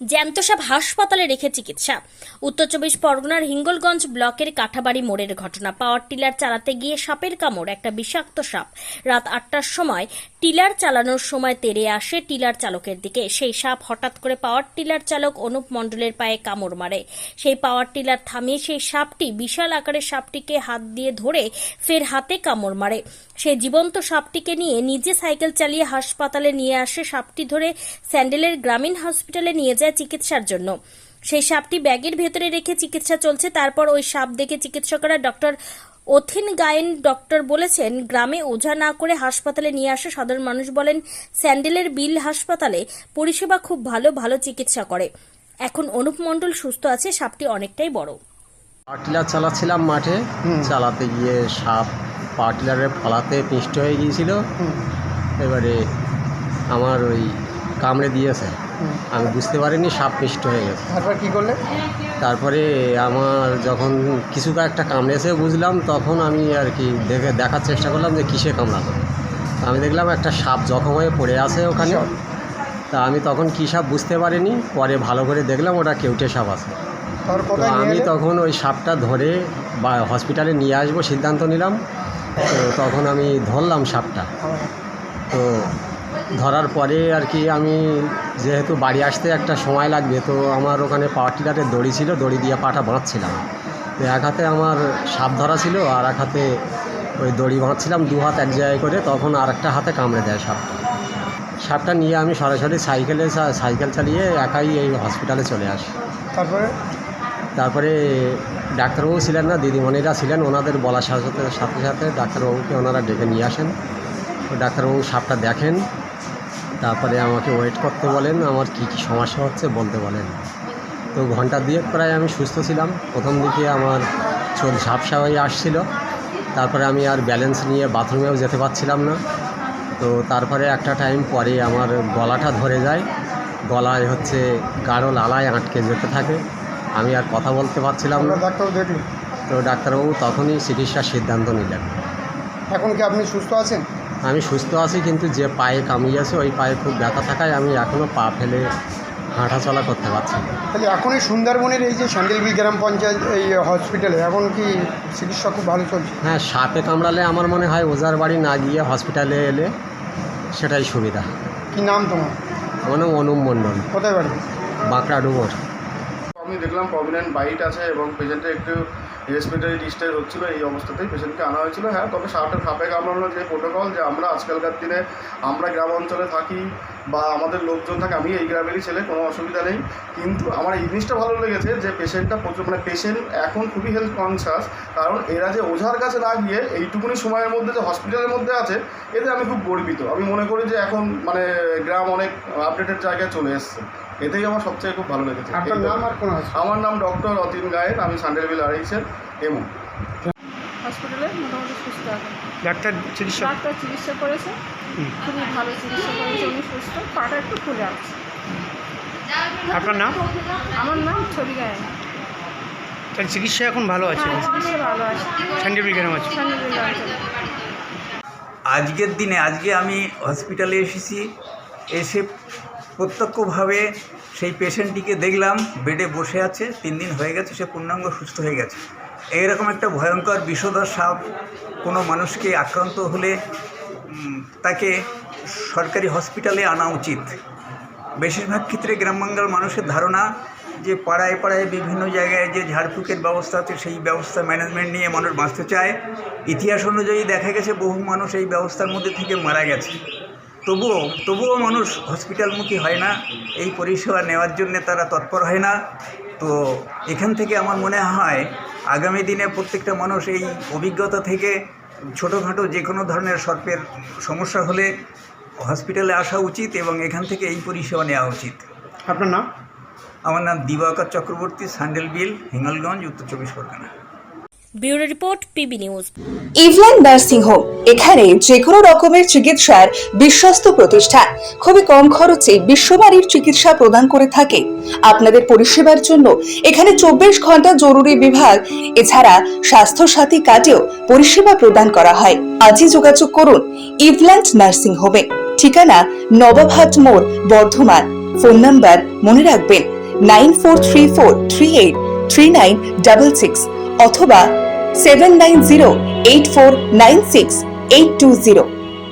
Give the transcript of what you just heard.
জ্যান্ত সাপ হাসপাতালে রেখে চিকিৎসা। উত্তর 24 পরগনার হিঙ্গলগঞ্জ ব্লকের কাঠাবাড়ি মোড়ের ঘটনা। পাওয়ার টিলার চালাতে গিয়ে সাপের কামড়। একটা বিষাক্ত সাপ রাত 8টার সময় টিলার চালানোর সময় তেড়ে আসে টিলার চালকের দিকে। সেই সাপ হঠাৎ করে পাওয়ার টিলার চালক অনুপ মণ্ডলের পায়ে কামড় মারে। সেই পাওয়ার টিলার থামিয়ে সেই সাপটি বিশাল আকারের সাপটিকে হাত দিয়ে ধরে ফের হাতে কামড় মারে। সেই জীবন্ত সাপটিকে নিয়ে নিজে সাইকেল চালিয়ে হাসপাতালে নিয়ে আসে। সাপটি ধরে স্যান্ডেলের গ্রামীণ হসপিটালে নিয়ে যায় চিকিৎসার জন্য। সেই সাপটি ব্যাগের ভেতরে রেখে চিকিৎসা চলছে। তারপর ওই সাপ দেখে চিকিৎসকরা ডক্টর অথিন গায়েন ডক্টর বলেছেন, গ্রামে ওঝা না করে হাসপাতালে নিয়ে আসে। সাধারণ মানুষ বলেন, স্যান্ডেলের বিল হাসপাতালে পরিষেবা খুব ভালো চিকিৎসা করে। এখন অনুপ মণ্ডল সুস্থ আছে। সাপটি অনেকটাই বড়। পাওয়ার চালাচ্ছিলাম মাঠে, চালাতে গিয়ে সাপ পাওয়ার টিলারের ফলাতে পিষ্ট হয়ে গিয়েছিল। এবারে আমার ওই কামড়ে দিয়েছে, আমি বুঝতে পারিনি সাপ পিষ্ট হয়ে গেছে। তারপর কী করলে? তারপরে আমার যখন কিছু একটা কামড়েছে বুঝলাম, তখন আমি আর কি দেখার চেষ্টা করলাম যে কিসে কামড়ালো। আমি দেখলাম একটা সাপ জখম হয়ে পড়ে আছে ওখানে। তা আমি তখন কী সাপ বুঝতে পারিনি, পরে ভালো করে দেখলাম ওটা কেউটে সাপ আছে। তো আমি তখন ওই সাপটা ধরে বা হসপিটালে নিয়ে আসবো সিদ্ধান্ত নিলাম। তো তখন আমি ধরলাম সাপটা। তো ধরার পরে আর কি আমি যেহেতু বাড়ি আসতে একটা সময় লাগবে, তো আমার ওখানে পাওয়ার টিলারের দড়ি ছিল, দড়ি দিয়ে পাটা বাঁধছিলাম। তো এক হাতে আমার সাপ ধরা ছিল, আর এক হাতে ওই দড়ি বাঁধছিলাম, দু হাত এক জায়গায় করে। তখন আর একটা হাতে কামড়ে দেয় সাপটা নিয়ে আমি সরাসরি সাইকেল চালিয়ে একাই এই হসপিটালে চলে আসি। তারপরে ডাক্তারবাবু ছিলেন না, দিদিমণিরা ছিলেন। ওনাদের বলার সাথে সাথে ডাক্তারবাবুকে ওনারা ডেকে নিয়ে আসেন। তো ডাক্তারবাবু সাপটা দেখেন, তারপরে আমাকে ওয়েট করতে বলেন, আমার কী সমস্যা হচ্ছে বলতে বলেন। তো ঘন্টা দুয়েক প্রায় আমি সুস্থ ছিলাম। প্রথম দিকে আমার চোখ ঝাপসা হয়ে আসছিল, তারপরে আমি আর ব্যালেন্স নিয়ে বাথরুমেও যেতে পারছিলাম না। তো তারপরে একটা টাইম পরে আমার গলাটা ধরে যায়, গলায় গাঢ় লালায় আটকে যেতে থাকে, আমি আর কথা বলতে পারছিলাম না। তো ডাক্তারবাবু তখনই চিকিৎসার সিদ্ধান্ত নিলেন। এখন কি আপনি সুস্থ আছেন? আমি সুস্থ আছি, কিন্তু যে পায়ে কামিয়েছে ওই পায়ে খুব ব্যথা থাকায় আমি এখনও পা ফেলে হাঁটাচলা করতে পারছি না। তাহলে এখন এই সুন্দরবনের এই যে স্যান্ডেলবিল গ্রাম পঞ্চায়েত এই হসপিটালে এখন কি চিকিৎসা খুব ভালো চলছে? হ্যাঁ, সাপে কামড়ালে আমার মনে হয় ওঝার বাড়ি না গিয়ে হসপিটালে এলে সেটাই সুবিধা। কি নাম তোমার? আমার নাম অনুপ মণ্ডল। কোথায় বাড়ি? বাঁকড়া ডুবর। আমি দেখলাম প্রমিনেন্ট বাইট আছে এবং পেশেন্টের একটু রেসপিরেটরি ডিস্টার্ব হচ্ছিলো। এই অবস্থাতেই পেশেন্টকে আনা হয়েছিল। হ্যাঁ, তবে সাপে কামড়ানোর যে প্রোটোকল, যে আমরা আজকালকার দিনে আমরা গ্রাম অঞ্চলে থাকি বা আমাদের লোকজন থাকে, আমি এই গ্রামেরই ছেলে, কোনো অসুবিধা নেই। কিন্তু আমার এই জিনিসটা ভালো লেগেছে যে পেশেন্টটা পেশেন্ট এখন খুবই হেলথ কনসাস। কারণ এরা যে ওঝার কাছে না গিয়ে এইটুকুনি সময়ের মধ্যে যে হসপিটালের মধ্যে আছে, এতে আমি খুব গর্বিত। আমি মনে করি যে এখন গ্রাম অনেক আপডেটেড জায়গায় চলে এসছে। এতেই আমার সবচেয়ে খুব ভালো লেগেছে। আপনার নাম আর কোন? আমার নাম ডক্টর অতীন গায়েন, আমি স্যান্ডেলবিল আড়াইশের এমও। হসপিটালে মোটামুটি সুস্থ এখন। ডাক্তার চিকিৎসা করেছে, খুবই ভালো চিকিৎসা করেছে, উনি সুস্থ। পাটা একটু ফুলে আসছে। আপনার নাম? আমার নাম ছবি গায়েন। তাহলে চিকিৎসা এখন ভালো আছে? চিকিৎসা ভালো আছে, স্যান্ডেলবিল গ্রাম আছে। আজকের দিনে আমি হসপিটালে এসে প্রত্যক্ষভাবে সেই পেশেন্টটিকে দেখলাম, বেডে বসে আছে। 3 দিন হয়ে গেছে, সে পূর্ণাঙ্গ সুস্থ হয়ে গেছে। এইরকম একটা ভয়ঙ্কর বিষধর সাপ কোনো মানুষকে আক্রান্ত হলে তাকে সরকারি হসপিটালে আনা উচিত। বেশিরভাগ ক্ষেত্রে গ্রামবাংলার মানুষের ধারণা যে পাড়ায় পাড়ায় বিভিন্ন জায়গায় যে ঝাড়ফুঁকের ব্যবস্থা আছে, সেই ব্যবস্থা ম্যানেজমেন্ট নিয়ে মানুষ বাঁচতে চায়। ইতিহাস অনুযায়ী দেখা গেছে বহু মানুষ এই ব্যবস্থার মধ্যে থেকে মারা গেছে। তবুও মানুষ হসপিটালমুখী হয় না, এই পরিষেবা নেওয়ার জন্য তারা তৎপর হয় না। তো এখান থেকে আমার মনে হয় আগামী দিনে প্রত্যেকটা মানুষ এই অভিজ্ঞতা থেকে ছোটোখাটো যে কোনো ধরনের সর্পের সমস্যা হলে হসপিটালে আসা উচিত এবং এখান থেকে এই পরিষেবা নেওয়া উচিত। আপনার নাম? আমার নাম দিবাকর Chakraborty, Sandelbil, Hingalganj, Uttar 24 Pargana. Bureau report, PB news. ইভল্যান্ড নার্সিং হোম, এখানে যে কোনো রকমের চিকিৎসার বিশ্বস্ত প্রতিষ্ঠান। খুবই কম খরচে বিশ্বমানের চিকিৎসা প্রদান করে থাকে। আপনাদের পরিষেবার জন্য এখানে 24 ঘন্টা জরুরি বিভাগ, এছাড়া স্বাস্থ্য সাথী কার্ডেও পরিষেবা প্রদান করা হয়। আজই যোগাযোগ করুন ইভল্যান্ড নার্সিং হোমে। ঠিকানা নবাবহাট মোড়, বর্ধমান। ফোন নাম্বার মনে রাখবেন 9434383966 অথবা 7908496820।